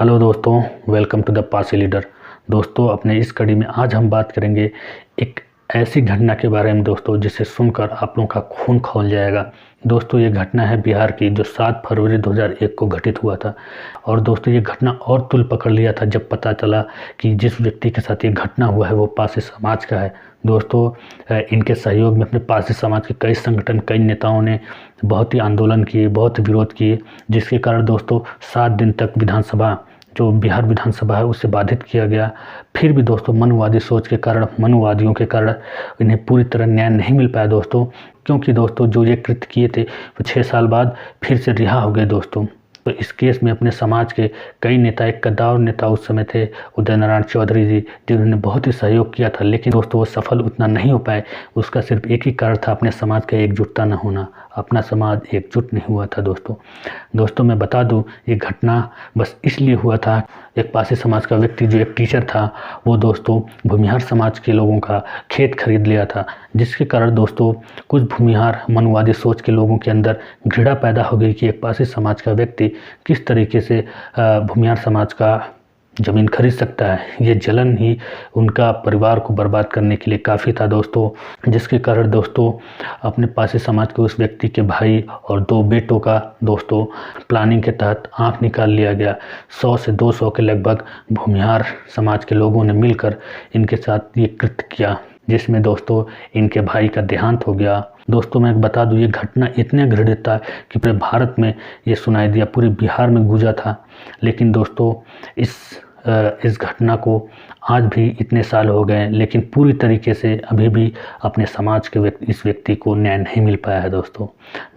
Hello दोस्तों, welcome to the Pasi leader. दोस्तों, अपने इस कड़ी में आज हम बात करेंगे एक ऐसी घटना के बारे में दोस्तों जिसे सुनकर आप लोगों का खून खौल जाएगा। दोस्तों, ये घटना है बिहार की, जो 7 फरवरी 2001 को घटित हुआ था। और दोस्तों, ये घटना और तुल पकड़ लिया था जब पता चला कि जिस व्यक्ति के साथ ये घटना हुआ है वो पासी समाज का है। दोस्तों, इनके सहयोग में अपने पासी समाज के कई संगठन, कई नेताओं ने बहुत ही आंदोलन किए, बहुत विरोध किए, जिसके कारण दोस्तों 7 दिन तक विधानसभा, जो बिहार विधानसभा है, उसे बाधित किया गया। फिर भी दोस्तों मनुवादी सोच के कारण, मनुवादियों के कारण इन्हें पूरी तरह न्याय नहीं मिल पाया दोस्तों, क्योंकि दोस्तों जो ये कृत्य किए थे वो 6 साल बाद फिर से रिहा हो गए दोस्तों। तो इस केस में अपने समाज के कई नेता, एक कद्दावर नेता उस समय थे उदय नारायण चौधरी जी, जिन्होंने बहुत ही सहयोग किया था, लेकिन दोस्तों वो सफल उतना नहीं हो पाए। उसका सिर्फ एक ही कारण था, अपने समाज का एकजुटता न होना। अपना समाज एकजुट नहीं हुआ था दोस्तों। मैं बता दूं, ये घटना बस इसलिए हुआ था, एक पासी समाज का व्यक्ति जो एक टीचर था, वो दोस्तों भूमिहार समाज के लोगों का खेत खरीद लिया था, जिसके कारण दोस्तों कुछ भूमिहार मनवादी सोच के लोगों के अंदर घृणा पैदा हो गई कि एक पासी समाज का व्यक्ति किस तरीके से भूमिहार समाज का ज़मीन खरीद सकता है। ये जलन ही उनका परिवार को बर्बाद करने के लिए काफ़ी था दोस्तों, जिसके कारण दोस्तों अपने पासी समाज के उस व्यक्ति के भाई और 2 बेटों का दोस्तों प्लानिंग के तहत आंख निकाल लिया गया। 100 से 200 के लगभग भूमिहार समाज के लोगों ने मिलकर इनके साथ ये कृत्य किया, जिसमें दोस्तों इनके भाई का देहांत हो गया। दोस्तों, मैं बता दूं, ये घटना इतने घृणित था कि पूरे भारत में ये सुनाई दिया, पूरे बिहार में गूंजा था। लेकिन दोस्तों इस घटना को आज भी इतने साल हो गए, लेकिन पूरी तरीके से अभी भी अपने समाज के इस व्यक्ति को न्याय नहीं मिल पाया है दोस्तों।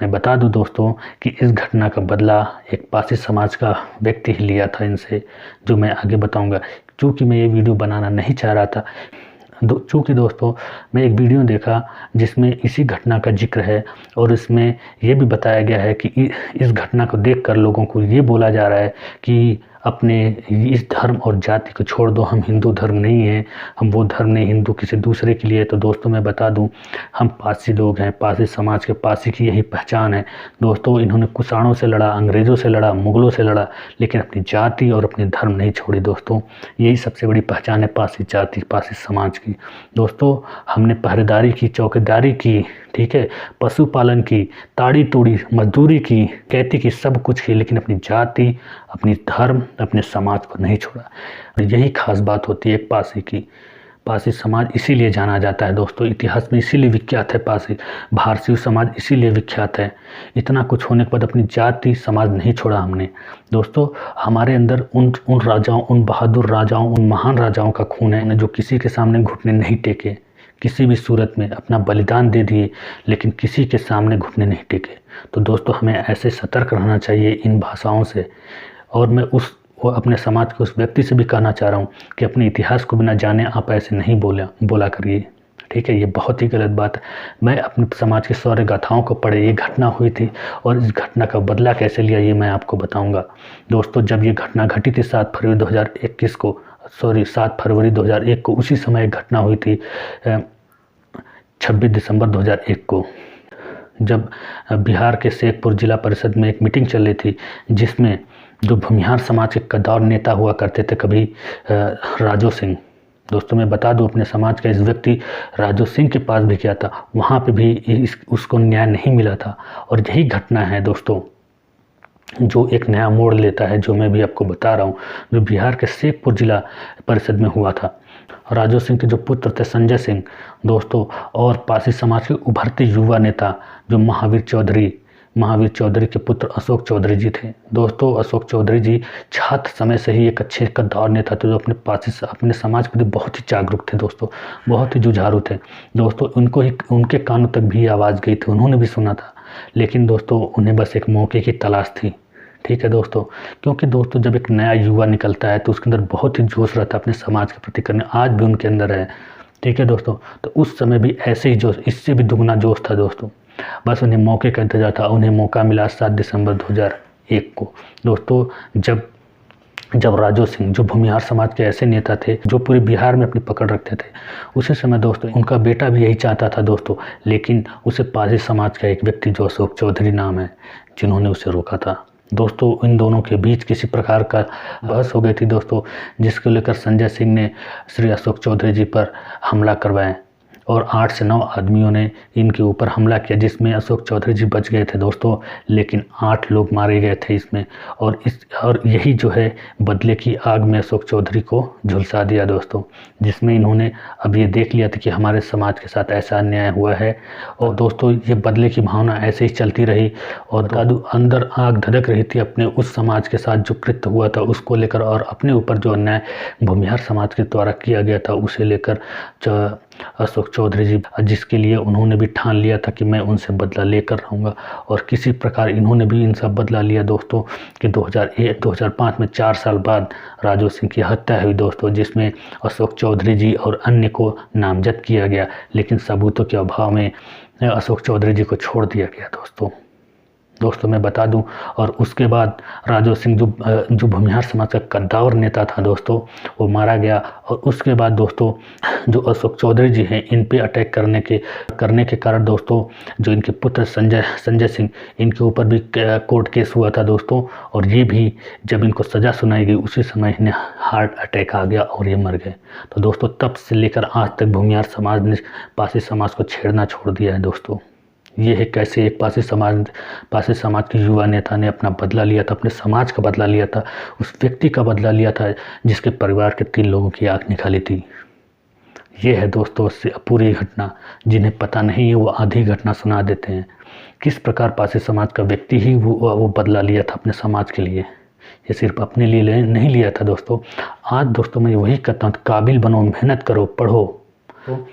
मैं बता दूं दोस्तों कि इस घटना का बदला एक पासी समाज का व्यक्ति ही लिया था इनसे, जो मैं आगे बताऊंगा। चूँकि मैं ये वीडियो बनाना नहीं चाह रहा था, चूँकि दोस्तों मैं एक वीडियो देखा जिसमें इसी घटना का जिक्र है, और इसमें ये भी बताया गया है कि इस घटना को देखकर लोगों को ये बोला जा रहा है कि अपने इस धर्म और जाति को छोड़ दो, हम हिंदू धर्म नहीं हैं, हम वो धर्म नहीं, हिंदू किसी दूसरे के लिए। तो दोस्तों मैं बता दूं, हम पासी लोग हैं, पासी समाज के, पासी की यही पहचान है दोस्तों। इन्होंने कुषाणों से लड़ा, अंग्रेज़ों से लड़ा, मुग़लों से लड़ा, लेकिन अपनी जाति और अपने धर्म नहीं छोड़ी दोस्तों। यही सबसे बड़ी पहचान है पासी जाति, पासी समाज की। दोस्तों, हमने पहरेदारी की, चौकीदारी की, ठीक है, पशुपालन की, ताड़ी तोड़ी, मजदूरी की, खेती की, सब कुछ की, लेकिन अपनी जाति, अपनी धर्म, अपने समाज को नहीं छोड़ा। यही खास बात होती है एक पासी की। पासी समाज इसीलिए जाना जाता है दोस्तों, इतिहास में इसीलिए विख्यात है पासी। भारतीय समाज इसीलिए विख्यात है। इतना कुछ होने के बाद अपनी जाति, समाज नहीं छोड़ा हमने दोस्तों। हमारे अंदर उन राजाओं, उन बहादुर राजाओं, उन महान राजाओं का खून है जो किसी के सामने घुटने नहीं टेके, किसी भी सूरत में अपना बलिदान दे दिए, लेकिन किसी के सामने घुटने नहीं टेके। तो दोस्तों हमें ऐसे सतर्क रहना चाहिए इन भाषाओं से। और मैं अपने समाज के उस व्यक्ति से भी कहना चाह रहा हूँ कि अपने इतिहास को बिना जाने आप ऐसे नहीं बोला करिए, ठीक है। ये बहुत ही गलत बात है। मैं अपने समाज के शौर्य गाथाओं को पढ़े, ये घटना हुई थी, और इस घटना का बदला कैसे लिया ये मैं आपको बताऊँगा दोस्तों। जब ये घटना घटी थी 7 फरवरी 2001 को, उसी समय एक घटना हुई थी 26 दिसंबर 2001 को, जब बिहार के शेखपुर जिला परिषद में एक मीटिंग चल रही थी, जिसमें जो भूमिहार समाज के कद्दावर नेता हुआ करते थे कभी, राजू सिंह। दोस्तों मैं बता दूं, अपने समाज का इस व्यक्ति राजू सिंह के पास भी गया था, वहाँ पे भी उसको न्याय नहीं मिला था। और यही घटना है दोस्तों जो एक नया मोड़ लेता है, जो मैं भी आपको बता रहा हूँ, जो बिहार के शेखपुर जिला परिषद में हुआ था। राजू सिंह के जो पुत्र थे संजय सिंह दोस्तों, और पासी समाज के उभरते युवा नेता जो महावीर चौधरी के पुत्र अशोक चौधरी जी थे दोस्तों। अशोक चौधरी जी छात्र समय से ही एक अच्छे कद्दावर नेता थे, जो अपने समाज के लिए बहुत ही जागरूक थे दोस्तों, बहुत ही जुझारू थे दोस्तों। उनके कानों तक भी आवाज़ गई थी, उन्होंने भी सुना था, लेकिन दोस्तों उन्हें बस एक मौके की तलाश थी, ठीक है दोस्तों। क्योंकि दोस्तों जब एक नया युवा निकलता है तो उसके अंदर बहुत ही जोश रहता है अपने समाज के प्रति करने, आज भी उनके अंदर है, ठीक है दोस्तों। तो उस समय भी ऐसे ही जोश, इससे भी दुगना जोश था दोस्तों। बस उन्हें मौके का इंतजार था, उन्हें मौका मिला 7 दिसंबर 2001 को दोस्तों, जब राजू सिंह, जो भूमिहार समाज के ऐसे नेता थे जो पूरे बिहार में अपनी पकड़ रखते थे, उसी समय दोस्तों उनका बेटा भी यही चाहता था दोस्तों, लेकिन उसे पासी समाज का एक व्यक्ति जो अशोक चौधरी नाम है, जिन्होंने उसे रोका था। दोस्तों इन दोनों के बीच किसी प्रकार का बहस हो गई थी दोस्तों, जिसको लेकर संजय सिंह ने श्री अशोक चौधरी जी पर हमला करवाया और 8 से 9 आदमियों ने इनके ऊपर हमला किया, जिसमें अशोक चौधरी जी बच गए थे दोस्तों, लेकिन 8 लोग मारे गए थे इसमें। और यही जो है बदले की आग में अशोक चौधरी को झुलसा दिया दोस्तों, जिसमें इन्होंने अब ये देख लिया था कि हमारे समाज के साथ ऐसा अन्याय हुआ है। और दोस्तों ये बदले की भावना ऐसे ही चलती रही और दादू अंदर आग धधक रही थी अपने उस समाज के साथ जो कृत्य हुआ था उसको लेकर, और अपने ऊपर जो अन्याय भूमिहार समाज के द्वारा किया गया था उसे लेकर अशोक चौधरी जी, जिसके लिए उन्होंने भी ठान लिया था कि मैं उनसे बदला लेकर रहूँगा। और किसी प्रकार इन्होंने भी इनसे बदला लिया दोस्तों कि 2005 में 4 साल बाद राजू सिंह की हत्या हुई दोस्तों, जिसमें अशोक चौधरी जी और अन्य को नामजद किया गया, लेकिन सबूतों के अभाव में अशोक चौधरी जी को छोड़ दिया गया दोस्तों मैं बता दूं। और उसके बाद राजू सिंह जो भूमिहार समाज का कद्दावर नेता था दोस्तों, वो मारा गया। और उसके बाद दोस्तों जो अशोक चौधरी जी हैं इन पे अटैक करने के कारण दोस्तों, जो इनके पुत्र संजय सिंह, इनके ऊपर भी कोर्ट केस हुआ था दोस्तों। और ये भी जब इनको सज़ा सुनाई गई उसी समय इन्हें हार्ट अटैक आ गया और ये मर गए। तो दोस्तों तब से लेकर आज तक भूमिहार समाज ने पासी समाज को छेड़ना छोड़ दिया है दोस्तों। ये है कैसे एक पासी समाज के युवा नेता ने अपना बदला लिया था, अपने समाज का बदला लिया था, उस व्यक्ति का बदला लिया था जिसके परिवार के 3 लोगों की आँख निकाली थी। ये है दोस्तों पूरी घटना। जिन्हें पता नहीं है वो आधी घटना सुना देते हैं। किस प्रकार पासी समाज का व्यक्ति ही वो बदला लिया था अपने समाज के लिए। ये सिर्फ अपने लिए नहीं लिया था दोस्तों। आज दोस्तों मैं वही कहता हूँ, काबिल बनो, मेहनत करो, पढ़ो। तो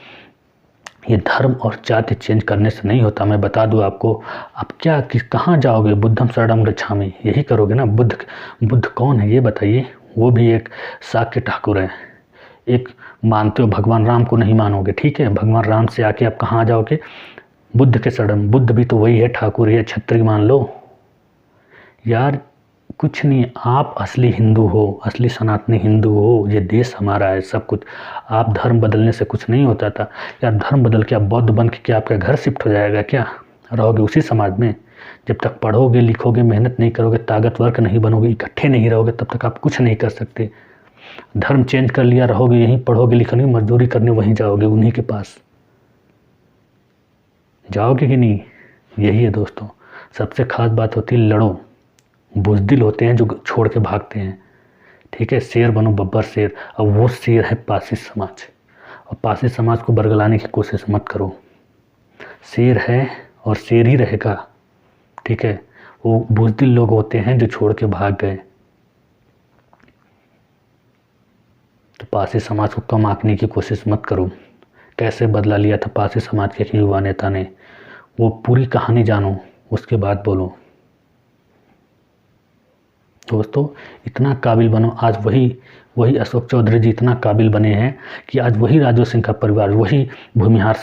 ये धर्म और जाति चेंज करने से नहीं होता। मैं बता दूं आपको, आप कहाँ जाओगे? बुद्धम शरणम गच्छामि, यही करोगे ना। बुद्ध कौन है ये बताइए? वो भी एक शाक्य ठाकुर है। एक मानते हो भगवान राम को नहीं मानोगे, ठीक है, भगवान राम से आके आप कहाँ जाओगे? बुद्ध के शरण। बुद्ध भी तो वही है, ठाकुर है, क्षत्रिय मान लो यार। कुछ नहीं, आप असली हिंदू हो, असली सनातनी हिंदू हो। ये देश हमारा है, सब कुछ। आप धर्म बदलने से कुछ नहीं होता था यार। धर्म बदल के आप बौद्ध बन के क्या आपका घर शिफ्ट हो जाएगा क्या? रहोगे उसी समाज में। जब तक पढ़ोगे लिखोगे, मेहनत नहीं करोगे, ताकतवर नहीं बनोगे, इकट्ठे नहीं रहोगे, तब तक आप कुछ नहीं कर सकते। धर्म चेंज कर लिया, रहोगे यहीं, पढ़ोगे लिखोगे, मजदूरी करने वहीं जाओगे, उन्हीं के पास जाओगे कि नहीं? यही है दोस्तों। सबसे खास बात होती है लड़ो। बुज़दिल होते हैं जो छोड़ के भागते हैं, ठीक है। शेर बनो, बब्बर शेर। अब वो शेर है पासी समाज। और पासी समाज को बरगलाने की कोशिश मत करो। शेर है और शेर ही रहेगा, ठीक है। वो बुज़दिल लोग होते हैं जो छोड़ के भाग गए। तो पासी समाज को कम आंकने की कोशिश मत करो। कैसे बदला लिया था पासी समाज के युवा नेता ने, वो पूरी कहानी जानो, उसके बाद बोलो दोस्तों। इतना काबिल बनो। आज वही अशोक चौधरी जी इतना काबिल बने हैं कि आज वही राजू सिंह का परिवार, वही भूमिहार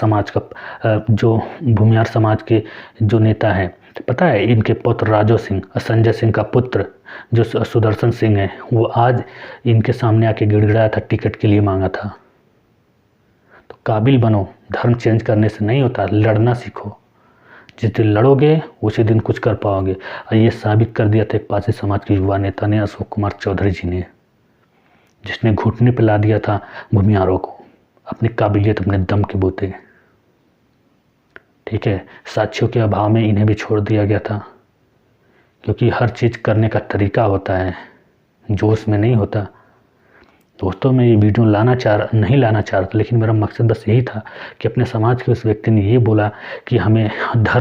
समाज के जो नेता हैं, पता है इनके पुत्र राजू सिंह, संजय सिंह का पुत्र जो सुदर्शन सिंह है, वो आज इनके सामने आके गिड़गिड़ाया था, टिकट के लिए मांगा था। तो काबिल बनो। धर्म चेंज करने से नहीं होता, लड़ना सीखो। जिस दिन लड़ोगे उसी दिन कुछ कर पाओगे। और ये साबित कर दिया था एक पासी समाज के युवा नेता ने, अशोक कुमार चौधरी जी ने, जिसने घुटने पे ला दिया था भूमिहारों को अपनी काबिलियत, अपने दम के बूते, ठीक है। साथियों के अभाव में इन्हें भी छोड़ दिया गया था, क्योंकि हर चीज़ करने का तरीका होता है, जोश में नहीं होता। दोस्तों मैं ये वीडियो नहीं लाना चाह रहा था, लेकिन मेरा मकसद बस यही था कि अपने समाज के उस व्यक्ति ने ये बोला कि हमें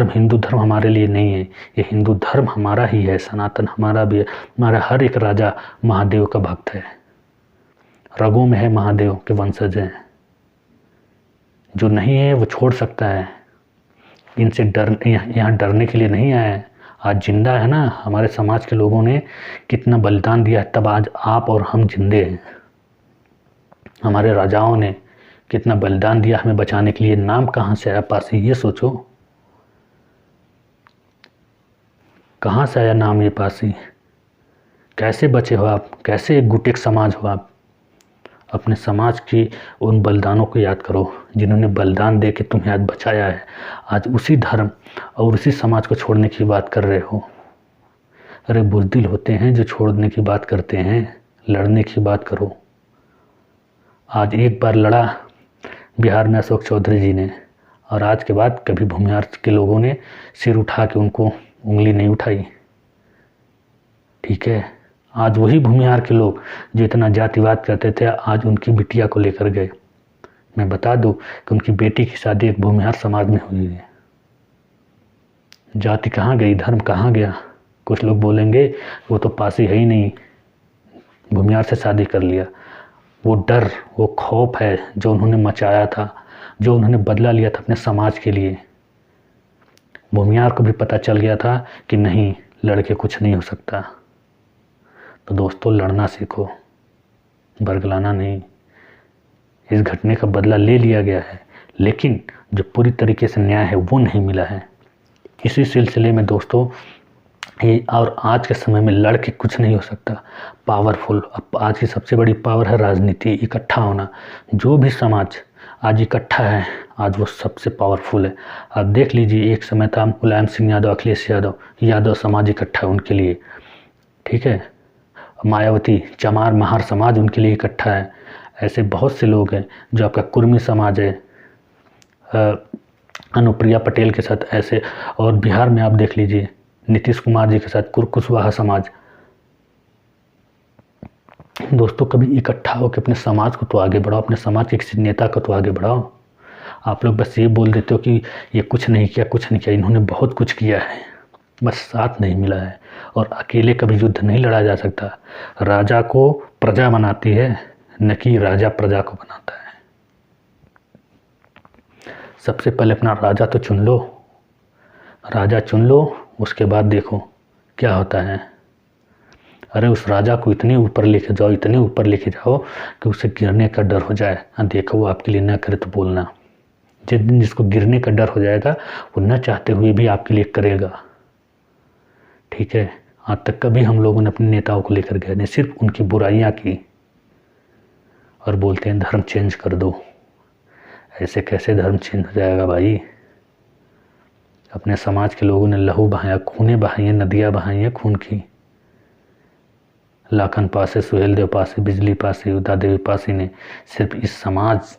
हिंदू धर्म हमारे लिए नहीं है, ये हिंदू धर्म हमारा ही है, सनातन हमारा भी है। हमारा हर एक राजा महादेव का भक्त है, रगों में है, महादेव के वंशज हैं। जो नहीं है वो छोड़ सकता है। इनसे यहाँ डरने के लिए नहीं आया है। आज जिंदा है ना, हमारे समाज के लोगों ने कितना बलिदान दिया है, तब आज आप और हम जिंदे हैं। हमारे राजाओं ने कितना बलिदान दिया हमें बचाने के लिए। नाम कहाँ से आया पासी, ये सोचो। कहाँ से आया नाम ये पासी? कैसे बचे हो आप? कैसे एक गुटेक समाज हो आप? अपने समाज की उन बलिदानों को याद करो जिन्होंने बलिदान दे के तुम्हें आज बचाया है। आज उसी धर्म और उसी समाज को छोड़ने की बात कर रहे हो। अरे बुज़दिल होते हैं जो छोड़ने की बात करते हैं, लड़ने की बात करो। आज एक बार लड़ा बिहार में अशोक चौधरी जी ने, और आज के बाद कभी भूमिहार के लोगों ने सिर उठा के उनको उंगली नहीं उठाई। ठीक है, आज वही भूमिहार के लोग जो इतना जातिवाद करते थे, आज उनकी बिटिया को लेकर गए। मैं बता दूं कि उनकी बेटी की शादी एक भूमिहार समाज में हुई है। जाति कहाँ गई, धर्म कहाँ गया? कुछ लोग बोलेंगे वो तो पासी है ही नहीं, भूमिहार से शादी कर लिया। वो डर, वो खौफ है जो उन्होंने मचाया था, जो उन्होंने बदला लिया था अपने समाज के लिए। भूमिहार को भी पता चल गया था कि नहीं, लड़के कुछ नहीं हो सकता। तो दोस्तों, लड़ना सीखो, बरगलाना नहीं। इस घटने का बदला ले लिया गया है, लेकिन जो पूरी तरीके से न्याय है वो नहीं मिला है। इसी सिलसिले में दोस्तों, ये और आज के समय में लड़के कुछ नहीं हो सकता। पावरफुल, अब आज की सबसे बड़ी पावर है राजनीति, इकट्ठा होना। जो भी समाज आज इकट्ठा है, आज वो सबसे पावरफुल है। आप देख लीजिए, एक समय था मुलायम सिंह यादव, अखिलेश यादव, यादव समाज इकट्ठा है उनके लिए। ठीक है, मायावती, चमार महार समाज उनके लिए इकट्ठा है। ऐसे बहुत से लोग हैं जो आपका कुर्मी समाज है, अनुप्रिया पटेल के साथ ऐसे। और बिहार में आप देख लीजिए, नीतीश कुमार जी के साथ कुशवाहा समाज। दोस्तों, कभी इकट्ठा होकर अपने समाज को तो आगे बढ़ाओ, अपने समाज के किसी नेता को तो आगे बढ़ाओ। आप लोग बस ये बोल देते हो कि ये कुछ नहीं किया, कुछ नहीं किया। इन्होंने बहुत कुछ किया है, बस साथ नहीं मिला है। और अकेले कभी युद्ध नहीं लड़ा जा सकता। राजा को प्रजा बनाती है, न कि राजा प्रजा को बनाता है। सबसे पहले अपना राजा तो चुन लो, राजा चुन लो, उसके बाद देखो क्या होता है। अरे उस राजा को इतने ऊपर लेके जाओ, इतने ऊपर लेके जाओ कि उसे गिरने का डर हो जाए। देखो वो आपके लिए न करे तो बोलना। जिस दिन जिसको गिरने का डर हो जाएगा, वो न चाहते हुए भी आपके लिए करेगा। ठीक है, आज तक कभी हम लोगों ने अपने नेताओं को लेकर गए नहीं, सिर्फ उनकी बुराइयां की और बोलते हैं धर्म चेंज कर दो। ऐसे कैसे धर्म चेंज हो जाएगा भाई? अपने समाज के लोगों ने लहू बहाया, खूनें बहाई हैं, नदियाँ बहाई हैं खून की। लाखन पासे, सुहेल देव पासे, बिजली पासे, उदा देवी पासी ने सिर्फ इस समाज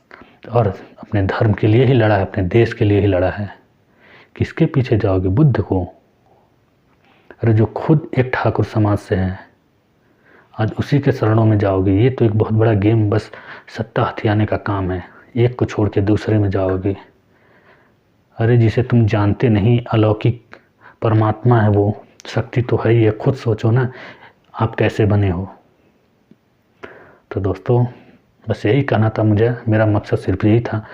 और अपने धर्म के लिए ही लड़ा है, अपने देश के लिए ही लड़ा है। किसके पीछे जाओगे? बुद्ध को? अरे जो खुद एक ठाकुर समाज से है, आज उसी के शरणों में जाओगे? ये तो एक बहुत बड़ा गेम, बस सत्ता हथियाने का काम है। एक को छोड़ के दूसरे में जाओगे। अरे जिसे तुम जानते नहीं, अलौकिक परमात्मा है वो, शक्ति तो है ही है। खुद सोचो ना, आप कैसे बने हो। तो दोस्तों, बस यही कहना था मुझे, मेरा मकसद सिर्फ यही था।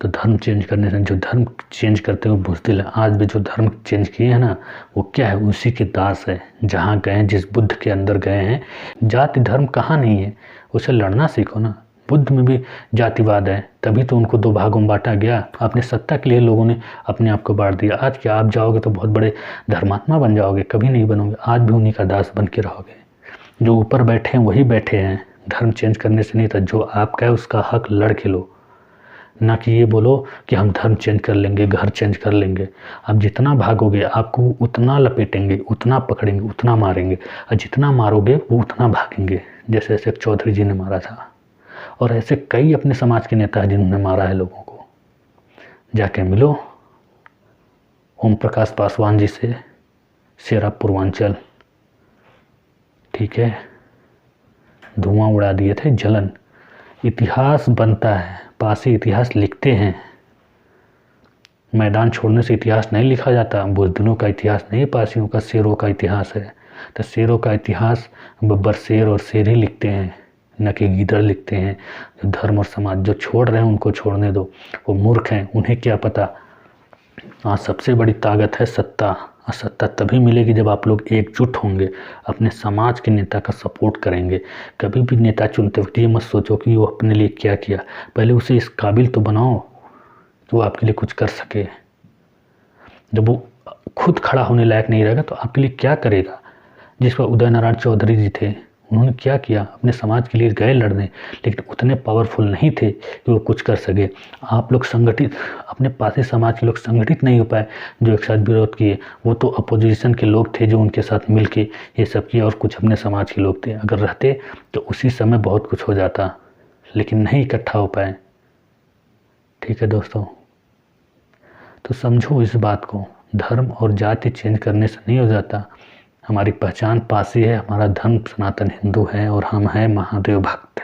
तो धर्म चेंज करने से, जो धर्म चेंज करते हुए बुज़दिल है, आज भी जो धर्म चेंज किए हैं ना, वो क्या है? उसी के दास है। जहाँ गए, जिस बुद्ध के अंदर गए हैं, जाति धर्म कहाँ नहीं है, उसे लड़ना सीखो ना। बुद्ध में भी जातिवाद है, तभी तो उनको दो भागों में बांटा गया। अपने सत्ता के लिए लोगों ने अपने आप को बांट दिया। आज क्या आप जाओगे तो बहुत बड़े धर्मात्मा बन जाओगे? कभी नहीं बनोगे। आज भी उन्हीं का दास बन के रहोगे। जो ऊपर बैठे हैं वही बैठे हैं। धर्म चेंज करने से नहीं था, जो आपका है उसका हक लड़ के लो, ना कि ये बोलो कि हम धर्म चेंज कर लेंगे, घर चेंज कर लेंगे। आप जितना भागोगे, आपको उतना लपेटेंगे, उतना पकड़ेंगे, उतना मारेंगे। और जितना मारोगे वो उतना भागेंगे। जैसे ऐसे चौधरी जी ने मारा था, और ऐसे कई अपने समाज के नेता हैं जिन्होंने मारा है लोगों को। जाके मिलो ओम प्रकाश पासवान जी से, शेरा पूर्वांचल। ठीक है, धुआं उड़ा दिए थे, जलन। इतिहास बनता है, पासी इतिहास लिखते हैं। मैदान छोड़ने से इतिहास नहीं लिखा जाता। बुज़दिलों का इतिहास नहीं, पासियों का, शेरों का इतिहास है। तो शेरों का इतिहास बब्बर शेर और शेर ही लिखते हैं, न कि गीदड़ लिखते हैं। जो धर्म और समाज जो छोड़ रहे हैं उनको छोड़ने दो, वो मूर्ख हैं, उन्हें क्या पता। आज सबसे बड़ी ताकत है सत्ता, और सत्ता तभी मिलेगी जब आप लोग एकजुट होंगे, अपने समाज के नेता का सपोर्ट करेंगे। कभी भी नेता चुनते वक्त ये मत सोचो कि वो अपने लिए क्या किया, पहले उसे इस काबिल तो बनाओ कि वो आपके लिए कुछ कर सके। जब वो खुद खड़ा होने लायक नहीं रहेगा तो आपके लिए क्या करेगा? जिस पर उदय नारायण चौधरी जी थे, उन्होंने क्या किया, अपने समाज के लिए गए लड़ने, लेकिन उतने पावरफुल नहीं थे कि वो कुछ कर सके। आप लोग संगठित, अपने पासी समाज के लोग संगठित नहीं हो पाए जो एक साथ विरोध किए। वो तो अपोजिशन के लोग थे जो उनके साथ मिल के ये सब किया, और कुछ अपने समाज के लोग थे। अगर रहते तो उसी समय बहुत कुछ हो जाता, लेकिन नहीं इकट्ठा हो पाए। ठीक है दोस्तों, तो समझो इस बात को, धर्म और जाति चेंज करने से नहीं हो जाता। हमारी पहचान पासी है, हमारा धर्म सनातन हिंदू है, और हम हैं महादेव भक्त।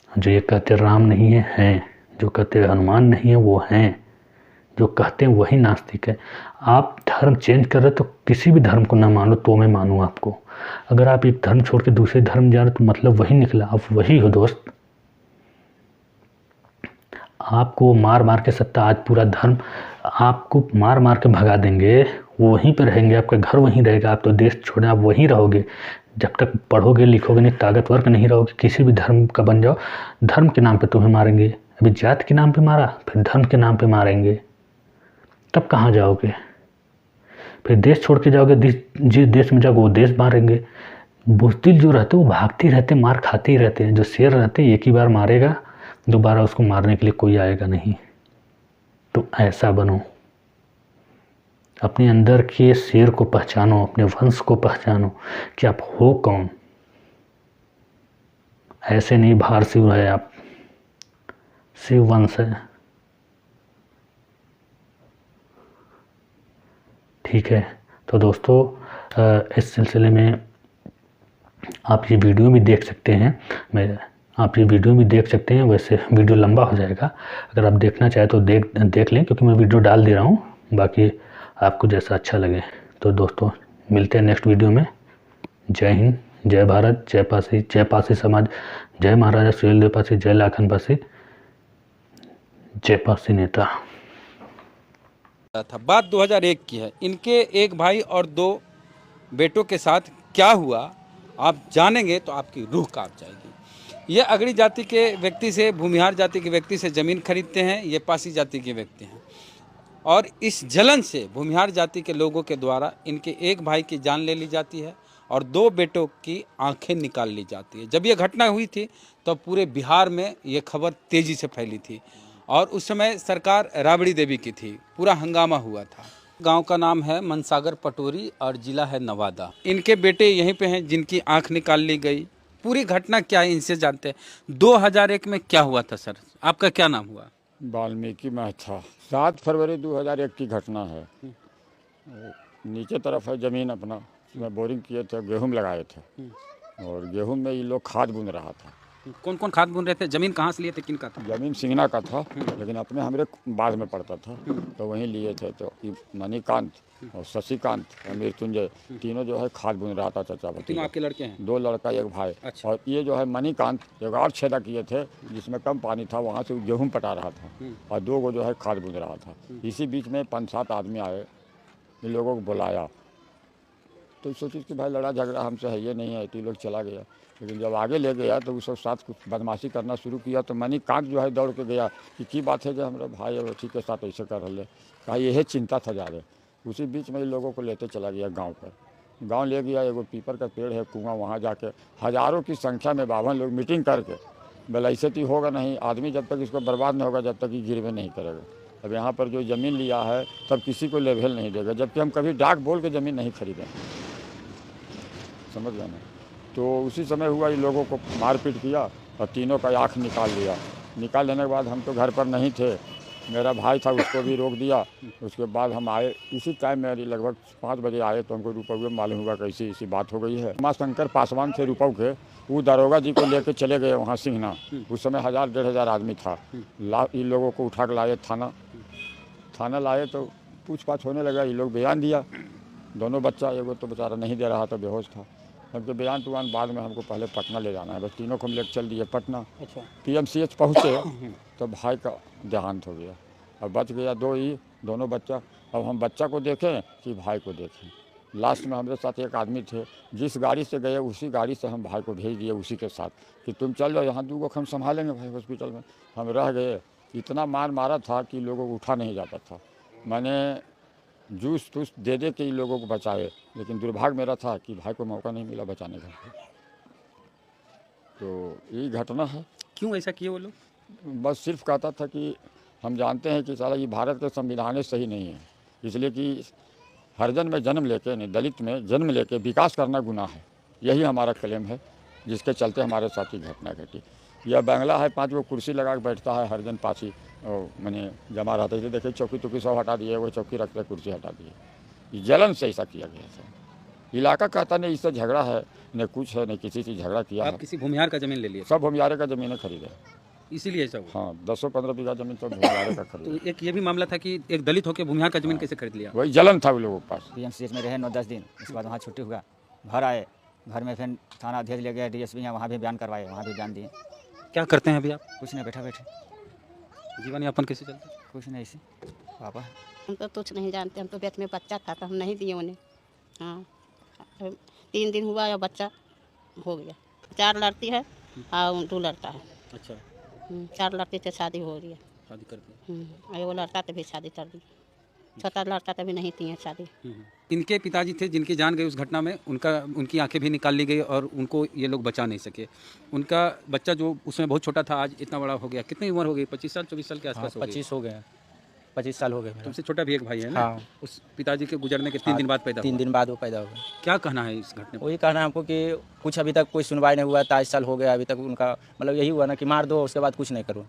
जो ये कहते राम नहीं है, हैं। जो कहते हनुमान नहीं है, वो हैं। जो कहते हैं वही नास्तिक है। आप धर्म चेंज कर रहे तो किसी भी धर्म को ना मानो तो मैं मानूँ आपको। अगर आप एक धर्म छोड़ के दूसरे धर्म जा रहे तो मतलब वही निकला, आप वही हो दोस्त। आपको मार मार के सत्ता, आज पूरा धर्म आपको मार मार के भगा देंगे, वो वहीं पर रहेंगे, आपका घर वहीं रहेगा। आप तो देश छोड़े आप वहीं रहोगे। जब तक पढ़ोगे लिखोगे नहीं, ताकतवर नहीं रहोगे, किसी भी धर्म का बन जाओ, धर्म के नाम पे तुम्हें मारेंगे। अभी जात के नाम पे मारा, फिर धर्म के नाम पे मारेंगे, तब कहाँ जाओगे? फिर देश छोड़ के जाओगे, जिस देश में जाओगे वो देश मारेंगे। बुज़दिल जो रहते वो भागते रहते, मार खाते ही रहते हैं। जो शेर रहते एक ही बार मारेगा, दोबारा उसको मारने के लिए कोई आएगा नहीं। तो ऐसा बनो, अपने अंदर के शेर को पहचानो, अपने वंश को पहचानो कि आप हो कौन। ऐसे नहीं बाहर शिव है, आप शिव वंश है। ठीक है, तो दोस्तों इस सिलसिले में आप ये वीडियो भी देख सकते हैं। आप ये वीडियो भी देख सकते हैं। वैसे वीडियो लंबा हो जाएगा, अगर आप देखना चाहें तो देख लें, क्योंकि मैं वीडियो डाल दे रहा हूँ। बाकी आपको जैसा अच्छा लगे। तो दोस्तों मिलते हैं नेक्स्ट वीडियो में। जय हिंद, जय भारत, जय पासी समाज, जय महाराजा सुहेलदेव पासी, जय लाखन पासी, जय पासी नेता। था बात 2001 की है। इनके एक भाई और 2 बेटों के साथ क्या हुआ आप जानेंगे तो आपकी रूह कांप जाएगी। ये अगड़ी जाति के व्यक्ति से, भूमिहार जाति के व्यक्ति से ज़मीन खरीदते हैं। ये पासी जाति के व्यक्ति हैं, और इस जलन से भूमिहार जाति के लोगों के द्वारा इनके एक भाई की जान ले ली जाती है और 2 बेटों की आंखें निकाल ली जाती है। जब ये घटना हुई थी तो पूरे बिहार में ये खबर तेज़ी से फैली थी, और उस समय सरकार राबड़ी देवी की थी। पूरा हंगामा हुआ था। गांव का नाम है मनसागर पटोरी और जिला है नवादा। इनके बेटे यहीं पे हैं जिनकी आंख निकाल ली गई। पूरी घटना क्या है इनसे जानते हैं। 2001 में क्या हुआ था सर? आपका क्या नाम हुआ? वाल्मीकि महथा। 7 फरवरी 2001 की घटना है। नीचे तरफ है ज़मीन अपना, उसमें बोरिंग किए थे, गेहूं लगाए थे, और गेहूं में ये लोग खाद बूंद रहा था। कौन कौन खाद बुन रहे थे? जमीन कहाँ से लिए थे, किन का था? ज़मीन सिंगना का था, लेकिन अपने हमारे बाद में पड़ता था, तो वहीं लिए थे। तो मणिकांत और शशिकांत और मृत्युंजय तीनों जो है खाद बूंद रहा था। चाचा तीनों आपके लड़के हैं? 2 लड़का 1 भाई। अच्छा। और ये जो है मणिकांत एक और छेदा किए थे जिसमें कम पानी था, वहाँ से गेहूँ पटा रहा था, और 2 को जो है खाद बूंद रहा था। इसी बीच में 5-7 आदमी आए, इन लोगों को बुलाया, तो सोची कि भाई लड़ा झगड़ा हमसे है ये नहीं है, तो लोग चला गया। लेकिन जब आगे ले गया तो उसके साथ कुछ बदमाशी करना शुरू किया। तो मणिकांत जो है दौड़ के गया कि बात है जो हमारे भाई और उसी के साथ ऐसे कर रहे, कहा यही चिंता था जा रहे। उसी बीच में इन लोगों को लेते चला गया गाँव पर। गाँव ले गया, एगो पीपर का पेड़ है कुआं, वहाँ जाके हज़ारों की संख्या में 52 लोग मीटिंग करके बोला ऐसे तो होगा नहीं, आदमी जब तक इसको बर्बाद नहीं होगा जब तक ये गिरवे नहीं करेगा। अब यहाँ पर जो ज़मीन लिया है तब किसी को लेवल नहीं देगा, जबकि हम कभी डाक बोल के ज़मीन नहीं खरीदें, समझ गए ना। तो उसी समय हुआ, इन लोगों को मारपीट किया और तीनों का आँख निकाल लिया। निकाल लेने के बाद हम तो घर पर नहीं थे, मेरा भाई था, उसको भी रोक दिया। उसके बाद हम आए, इसी टाइम में लगभग 5 बजे आए, तो हमको रुपये मालूम हुआ कैसी ऐसी बात हो गई है। उमा शंकर पासवान थे रुपये के, वो दारोगा जी को लेके चले गए वहाँ सिंघना। उस समय 1000-1500 आदमी था। इन लोगों को उठा के लाए थाना लाए, तो पूछताछ होने लगा। ये लोग बयान दिया, दोनों बच्चा, एगो तो बेचारा नहीं दे रहा था, बेहोश था। हमको बयान टुवान बाद में हमको पहले पटना ले जाना है, बस तीनों को हम लेकर चल दिए पटना। अच्छा। PMCH पहुँचे तो भाई का देहांत हो गया, और बच गया 2 ही, दोनों बच्चा। अब हम बच्चा को देखें कि भाई को देखें। लास्ट में हमारे साथ एक आदमी थे, जिस गाड़ी से गए उसी गाड़ी से हम भाई को भेज दिए उसी के साथ कि तुम चल जाओ, यहाँ 2 को हम संभालेंगे भाई हॉस्पिटल में। हम रह गए। इतना मार मारा था कि लोगों को उठा नहीं जाता था। मैंने जूस तूस दे दे के इन लोगों को बचाए, लेकिन दुर्भाग्य मेरा था कि भाई को मौका नहीं मिला बचाने का। तो यही घटना है। क्यों ऐसा किए वो लोग? बस सिर्फ कहता था कि हम जानते हैं कि साला ये भारत के संविधान सही नहीं है, इसलिए कि हरिजन में जन्म लेके नहीं, दलित में जन्म लेके विकास करना गुनाह है। यही हमारा क्लेम है, जिसके चलते हमारे साथ ही घटना घटी। यह बंगला है, 5 गो कुर्सी लगा के बैठता है हरिजन पासी, और मैंने जमा रहते थे। देखिए चौकी तुकी सब हटा दिए, वो चौकी रखते कुर्सी हटा दिए। ये जलन से ऐसा किया गया था। इलाका कहता नहीं इससे झगड़ा है, न कुछ है, न किसी से झगड़ा किया आप है। किसी भूमिहार का जमीन ले लिए सब भूमियारे का ज़मीनें खरीदे। इसीलिए ऐसा हुआ? हाँ, 10-15 बीघा ज़मीन सब भूमियारे का खरीदे। तो एक ये भी मामला था कि एक दलित होकर भूमिहार का जमीन कैसे खरीद लिया? वही जलन था उन लोगों के पास। PMCH में रहे 9-10 दिन, उसके बाद वहाँ छुट्टी हुआ, घर आए, घर में फिर थाना अध्यक्ष ले गए, DSP हैं, वहाँ भी बयान करवाए, वहाँ भी बयान दिए। क्या करते हैं अभी आप? कुछ नहीं, बैठा बैठे, जीवन यापन कैसे चलता है? कुछ नहीं, ऐसे पापा। हम तो कुछ नहीं जानते, हम तो पेट में बच्चा था तो हम नहीं दिए उन्हें। हाँ, 3 दिन हुआ या बच्चा हो गया। 4 लड़ती है और 2 लड़ता है। अच्छा, 4 लड़की से शादी हो रही है। शादी कर दी। और वो लड़का तभी शादी कर दी, छोटा लड़का तभी नहीं थी शादी। इनके पिताजी थे जिनकी जान गई उस घटना में, उनकी आंखें भी निकाल ली गई और उनको ये लोग बचा नहीं सके। उनका बच्चा जो उसमें बहुत छोटा था आज इतना बड़ा हो गया। कितनी उम्र हो गई? 25 साल 24 साल के आसपास हो गई। 25 हो गए, 25 साल हो गए। तुमसे छोटा भी एक भाई है ना? हाँ। उस पिताजी के गुजरने के 3 दिन बाद पैदा 3 हुआ। दिन बाद वो पैदा हो गए। क्या कहना है इस घटने पर? वही कहना है हमको कि कुछ अभी तक कोई सुनवाई नहीं हुआ, 23 साल हो गया, अभी तक उनका मतलब यही हुआ ना कि मार दो, उसके बाद कुछ नहीं करो।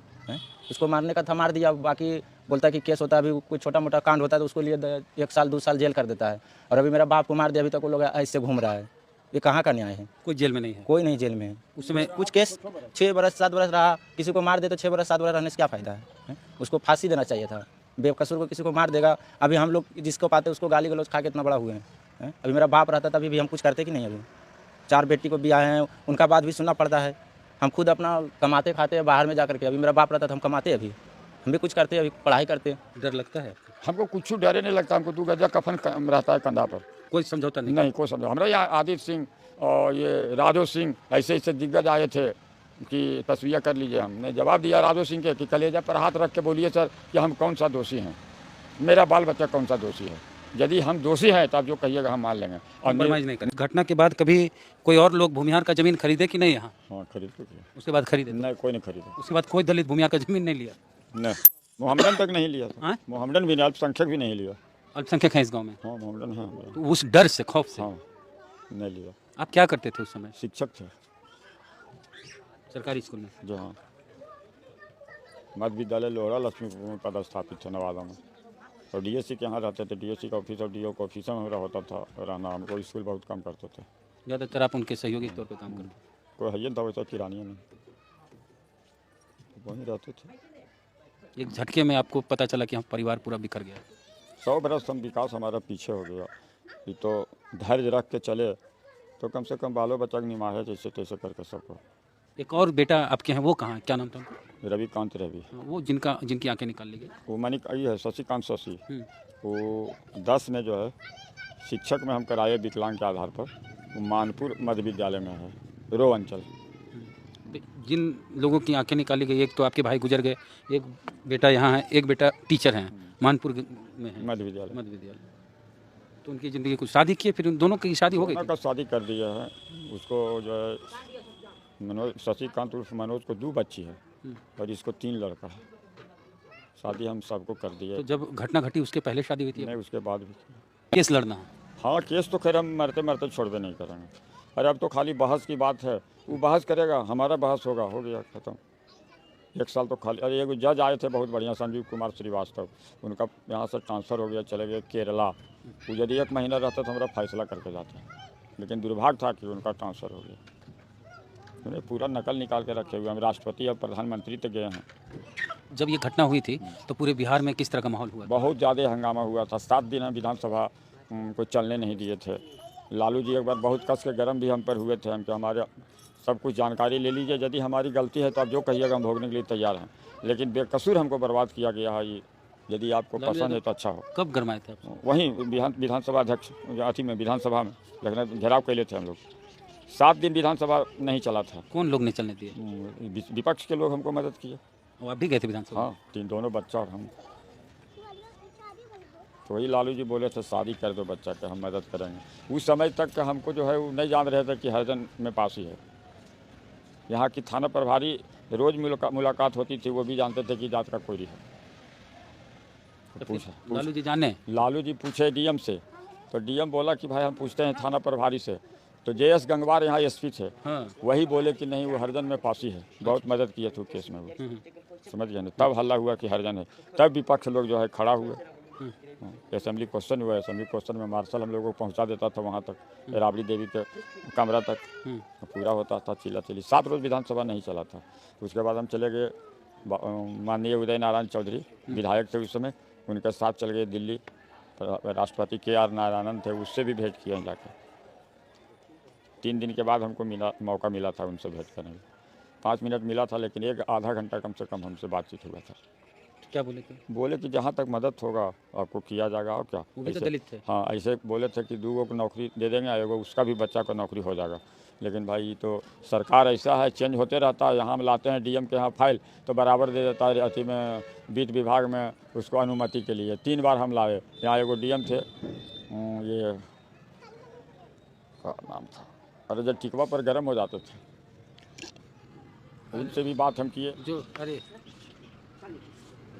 उसको मारने का था, मार दिया। बाकी बोलता है कि केस होता है, अभी कोई छोटा मोटा कांड होता है तो उसको लिए 1 साल 2 साल जेल कर देता है। और अभी मेरा बाप को मार दिया, अभी तक वो लोग ऐसे घूम रहा है। ये कहाँ का न्याय है? कोई जेल में नहीं है? कोई नहीं जेल में है। उसमें कुछ केस 6 बरस 7 बरस रहा, किसी को मार दे तो 6 बरस 7 बरस रहने से क्या फ़ायदा है? उसको फांसी देना चाहिए था। बेकसूर को किसी को मार देगा। अभी हम लोग जिसको पाते उसको गाली गलौज खा के इतना बड़ा हुए हैं। अभी मेरा बाप रहता तभी भी हम कुछ करते कि नहीं? अभी 4 बेटी को ब्याह हैं, उनका बात भी सुनना पड़ता है। हम खुद अपना कमाते खाते हैं बाहर में जा करके। अभी मेरा बाप रहता तो हम कमाते, अभी हम भी कुछ करते, अभी पढ़ाई करते। डर लगता है आपको? हमको कुछ डरे नहीं लगता। हमको 2 गजा कफन रहता है कंधा पर। कोई समझौता नहीं? नहीं, कोई समझो। हमारे यहाँ आदित्य सिंह और ये राजो सिंह ऐसे ऐसे दिग्गज आए थे कि तस्वीर कर लीजिए। हमने जवाब दिया राजो सिंह के कि कलेजा पर हाथ रख के बोलिए सर कि हम कौन सा दोषी हैं, मेरा बाल बच्चा कौन सा दोषी है। यदि हम दोषी हैं तो आप जो कहिएगा हम मान लेंगे। और कॉम्प्रोमाइज नहीं करें। घटना के बाद कभी कोई और लोग भूमिहार का जमीन खरीदे कि नहीं यहाँ? हाँ, खरीद तो किया। उसके बाद खरीदे? नहीं, कोई नहीं खरीदा। उसके बाद कोई दलित भूमिहार का जमीन नहीं लिया? नहीं, मोहम्मदन तक नहीं लिया था। हाँ? मोहम्मदन भी नहीं, अल्पसंख्यक भी नहीं लिया। अल्पसंख्यक है इस गाँव में? हाँ, मोहम्मदन। हाँ, तो उस डर से, खौफ से हाँ, नहीं लिया। आप क्या करते थे उस समय? शिक्षक थे सरकारी स्कूल में? जो। हाँ, मध्य विद्यालय लोहरा लक्ष्मीपुर में पदस्थापित थे नवादा में। और DSC के यहाँ रहते थे। DSC का ऑफिस और DO का ऑफिसर में मेरा होता था रहना। हमको स्कूल बहुत कम करते थे। ज़्यादातर आप उनके सहयोगी के तौर पर काम करते? कोई है था वैसा किरानिया में, वहीं रहते थे। एक झटके में आपको पता चला कि हम परिवार पूरा बिखर गया? 100 बरस हम विकास हमारा पीछे हो गया। ये तो धैर्य रख के चले तो कम से कम बालो बच्चा निमाहे जैसे तैसे करके सबको। एक और बेटा आपके हैं, वो कहाँ? क्या नाम था उनका? रविकांत रवि। वो जिनकी आंखें निकाल ली गई? वो मनिक ये है शशिकांत शशि। वो 10 में जो है शिक्षक में हम कराए विकलांग के आधार पर। वो मानपुर मध्य विद्यालय में है, रो अंचल। जिन लोगों की आंखें निकाली गई, एक तो आपके भाई गुजर गए, एक बेटा यहाँ है, एक बेटा टीचर हैं मानपुर में है, मध्य विद्यालय। तो उनकी ज़िंदगी कुछ शादी किए, फिर उन दोनों की शादी हो गई? का शादी कर दिया है। उसको जो है मनोज, शशिकांत उर्फ मनोज को 2 बच्ची है और इसको 3 लड़का है। शादी हम सबको कर दिया। तो जब घटना घटी उसके पहले शादी हुई थी? नहीं, उसके बाद भी। केस लड़ना है? हाँ, केस तो खैर हम मरते मरते छोड़बे नहीं करेंगे। अरे अब तो खाली बहस की बात है। वो बहस करेगा, हमारा बहस होगा, हो गया खत्म। 1 साल तो खाली। अरे एक जज आए थे बहुत बढ़िया, संजीव कुमार श्रीवास्तव। उनका यहाँ से ट्रांसफ़र हो गया, चले गए केरला। वो यदि 1 महीना रहता तो हमारा फैसला करके जाते, लेकिन दुर्भाग्य था कि उनका ट्रांसफ़र हो गया। उन्हें पूरा नकल निकाल के रखे हुए। हम राष्ट्रपति और प्रधानमंत्री तक गए हैं। जब ये घटना हुई थी तो पूरे बिहार में किस तरह का माहौल हुआ? बहुत ज़्यादा हंगामा हुआ था। 7 दिन हम विधानसभा को चलने नहीं दिए थे। लालू जी एक बार बहुत कस के गर्म भी हम पर हुए थे। हम कि हमारे सब कुछ जानकारी ले लीजिए, यदि हमारी गलती है तो आप जो कहिएगा हम भोगने के लिए तैयार हैं, लेकिन बेकसूर हमको बर्बाद किया गया है। ये यदि आपको पसंद है तो अच्छा हो। कब गरमाए थे आप? वहीं विधानसभा अध्यक्ष अथी में विधानसभा में लेकिन घेराव कैले थे हम लोग। 7 दिन विधानसभा नहीं चला था। कौन लोग नहीं चलने दिए? विपक्ष के लोग हमको मदद किए। वो आप भी गए थे विधानसभा? हाँ, 3 दोनों बच्चा और हम। तो वही लालू जी बोले थे शादी कर दो बच्चा के, हम मदद करेंगे। उस समय तक हम हमको जो है वो नहीं जान रहे थे कि हरिजन में पासी है। यहाँ की थाना प्रभारी रोज़ मुलाकात होती थी, वो भी जानते थे कि जात का कोई है। तो पूछा लालू जी जाने लालू जी पूछे डीएम से, तो डीएम बोला कि भाई हम पूछते हैं थाना प्रभारी से। तो जेएस गंगवार यहाँ एसपी थे, हाँ। वही बोले कि नहीं वो हरिजन में पासी है, बहुत मदद किए थे केस में वो। समझ गए ना, तब हल्ला हुआ कि हरिजन है, तब विपक्ष लोग जो है खड़ा हुए। असेंबली क्वेश्चन हुआ, असेंबली क्वेश्चन में मार्शल हम लोगों को पहुँचा देता था वहाँ तक, राबड़ी देवी के कमरा तक पूरा होता था चिल्ला चिल्ली। 7 रोज़ विधानसभा नहीं चला था। उसके बाद हम चले गए, माननीय उदय नारायण चौधरी विधायक थे उस समय, उनके साथ चले गए दिल्ली। राष्ट्रपति KR नारायणन थे, उससे भी भेंट किए जाके। 3 दिन के बाद हमको मौका मिला था उनसे भेंट करने का। 5 मिनट मिला था, लेकिन एक आधा घंटा कम से कम हमसे बातचीत हुआ था। क्या बोले थे? बोले कि जहाँ तक मदद होगा आपको किया जाएगा। और क्या, वो भी तो ऐसे- दलित थे। हाँ, ऐसे बोले थे कि 2 को नौकरी दे देंगे, एगो उसका भी बच्चा को नौकरी हो जाएगा। लेकिन भाई तो सरकार ऐसा है, चेंज होते रहता है। यहाँ हम लाते हैं डीएम के यहाँ फाइल, तो बराबर दे देता है अथी में, वित्त विभाग में उसको अनुमति के लिए। 3 बार हम लाए। यहाँ एगो डीएम थे, ये क्या नाम था, अरे जब टिकवा पर गर्म हो जाते थे, उनसे भी बात हम किए। जो अरे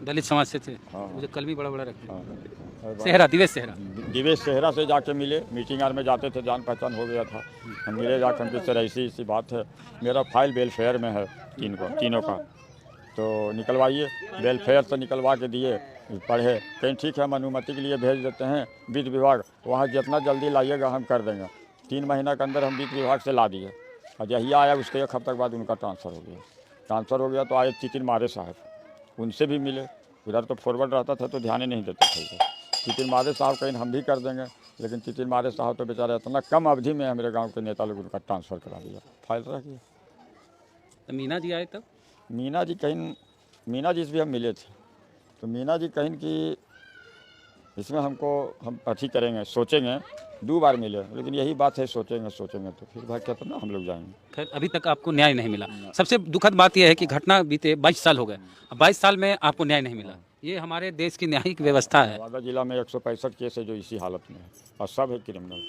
दलित समाज से थे, हाँ। मुझे कल भी बड़ा बड़ा रखते हाँ। सेहरा, दिवेश सेहरा। दिवेश सेहरा से जाके मिले, मीटिंग आर में जाते थे, जान पहचान हो गया था। हम मिले जाकर उनके सर ऐसी बात है, मेरा फाइल वेलफेयर में है तीनों का, तो निकलवाइए। वेलफेयर से निकलवा के दिए, पढ़े, कहीं ठीक है हम अनुमति के लिए भेज देते हैं वित्त विभाग, वहाँ जितना जल्दी लाइएगा हम कर देंगे। 3 महीना के अंदर हम वित्त विभाग से ला दिए, और यही आया उसके 1 हफ्ते के बाद उनका ट्रांसफ़र हो गया। तो आए तितिन मारे साहब, उनसे भी मिले। उधर तो फॉरवर्ड रहता था तो ध्यान ही नहीं देते थे। तितिन मारे साहब कहीं हम भी कर देंगे, लेकिन तितिन मारे साहब तो बेचारे इतना कम अवधि में हमारे गांव के नेता लोग उनका ट्रांसफ़र करा दिया, फाइल रह गया। तो मीना जी आए तब? मीना जी से भी हम मिले थे, तो मीना जी कहीं कि इसमें हम अथी करेंगे, सोचेंगे। 2 बार मिले, लेकिन यही बात है, सोचेंगे तो फिर भाई क्या, तो ना हम लोग जाएंगे। खैर अभी तक आपको न्याय नहीं मिला। सबसे दुखद बात यह है कि घटना बीते 22 साल हो गए, अब 22 साल में आपको न्याय नहीं मिला। ये हमारे देश की न्यायिक व्यवस्था है। नवादा जिला में 165 केस है जो इसी हालत में है, और सब है क्रिमिनल।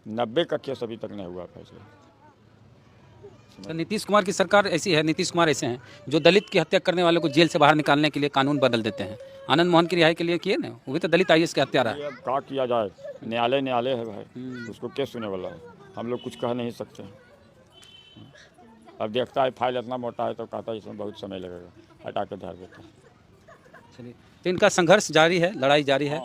90 का केस अभी तक नहीं हुआ फैसला। तो नीतीश कुमार की सरकार ऐसी है, नीतीश कुमार ऐसे हैं जो दलित की हत्या करने वालों को जेल से बाहर निकालने के लिए कानून बदल देते हैं। आनंद मोहन की रिहाई के लिए किए ना, वो भी तो दलित IAS के हत्यारा है। अब क्या किया जाए, न्यायालय है भाई, उसको क्या सुने वाला है, हम लोग कुछ कह नहीं सकते। अब देखता है फाइल इतना मोटा है तो कहता है इसमें बहुत समय लगेगा, हटा के धर देता है। चलिए, तो इनका संघर्ष जारी है, लड़ाई जारी है।